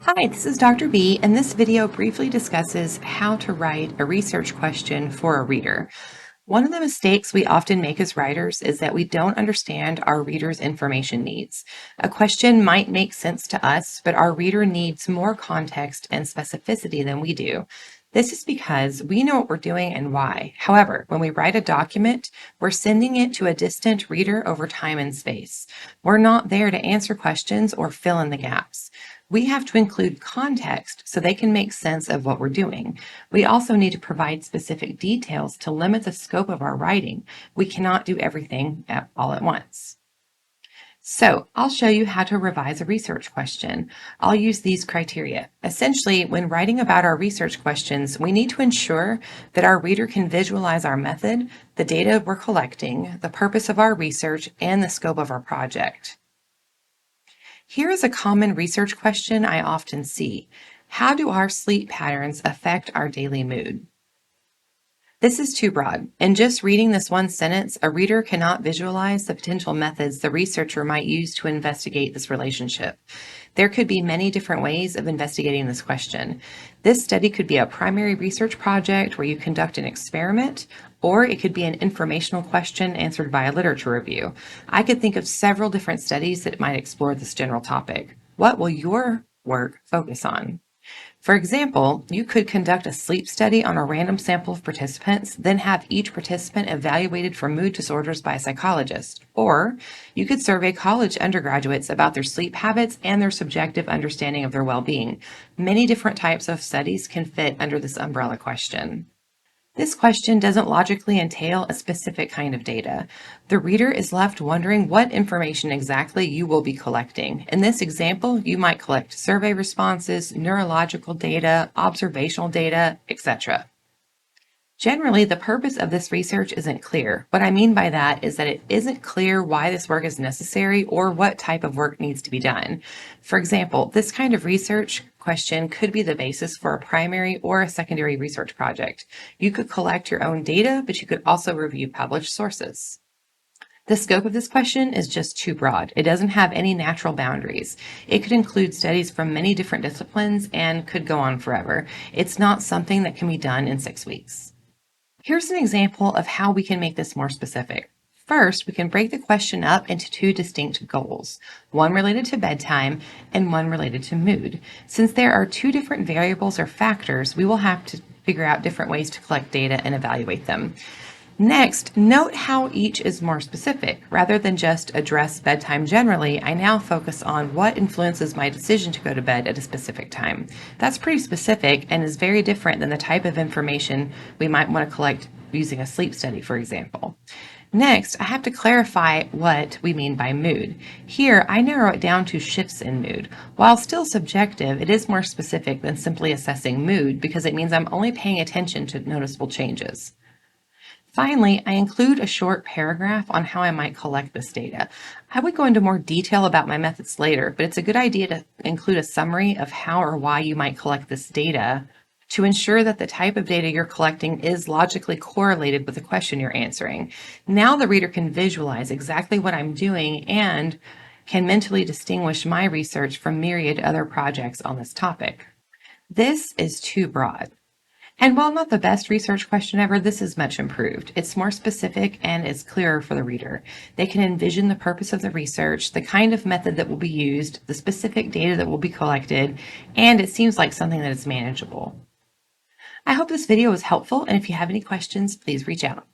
Hi, this is Dr. B, and this video briefly discusses how to write a research question for a reader. One of the mistakes we often make as writers is that we don't understand our reader's information needs. A question might make sense to us, but our reader needs more context and specificity than we do. This is because we know what we're doing and why. However, when we write a document, we're sending it to a distant reader over time and space. We're not there to answer questions or fill in the gaps. We have to include context so they can make sense of what we're doing. We also need to provide specific details to limit the scope of our writing. We cannot do everything all at once. So I'll show you how to revise a research question. I'll use these criteria. Essentially, when writing about our research questions, we need to ensure that our reader can visualize our method, the data we're collecting, the purpose of our research, and the scope of our project. Here is a common research question I often see. How do our sleep patterns affect our daily mood? This is too broad. In just reading this one sentence, a reader cannot visualize the potential methods the researcher might use to investigate this relationship. There could be many different ways of investigating this question. This study could be a primary research project where you conduct an experiment, or it could be an informational question answered by a literature review. I could think of several different studies that might explore this general topic. What will your work focus on? For example, you could conduct a sleep study on a random sample of participants, then have each participant evaluated for mood disorders by a psychologist. Or you could survey college undergraduates about their sleep habits and their subjective understanding of their well-being. Many different types of studies can fit under this umbrella question. This question doesn't logically entail a specific kind of data. The reader is left wondering what information exactly you will be collecting. In this example, you might collect survey responses, neurological data, observational data, etc. Generally, the purpose of this research isn't clear. What I mean by that is that it isn't clear why this work is necessary or what type of work needs to be done. For example, this kind of research question could be the basis for a primary or a secondary research project. You could collect your own data, but you could also review published sources. The scope of this question is just too broad. It doesn't have any natural boundaries. It could include studies from many different disciplines and could go on forever. It's not something that can be done in 6 weeks. Here's an example of how we can make this more specific. First, we can break the question up into two distinct goals, one related to bedtime and one related to mood. Since there are two different variables or factors, we will have to figure out different ways to collect data and evaluate them. Next, note how each is more specific. Rather than just address bedtime generally, I now focus on what influences my decision to go to bed at a specific time. That's pretty specific and is very different than the type of information we might want to collect using a sleep study, for example. Next, I have to clarify what we mean by mood. Here, I narrow it down to shifts in mood. While still subjective, it is more specific than simply assessing mood because it means I'm only paying attention to noticeable changes. Finally, I include a short paragraph on how I might collect this data. I would go into more detail about my methods later, but it's a good idea to include a summary of how or why you might collect this data to ensure that the type of data you're collecting is logically correlated with the question you're answering. Now the reader can visualize exactly what I'm doing and can mentally distinguish my research from myriad other projects on this topic. This is too broad. And while not the best research question ever, this is much improved. It's more specific and is clearer for the reader. They can envision the purpose of the research, the kind of method that will be used, the specific data that will be collected, and it seems like something that is manageable. I hope this video was helpful, and if you have any questions, please reach out.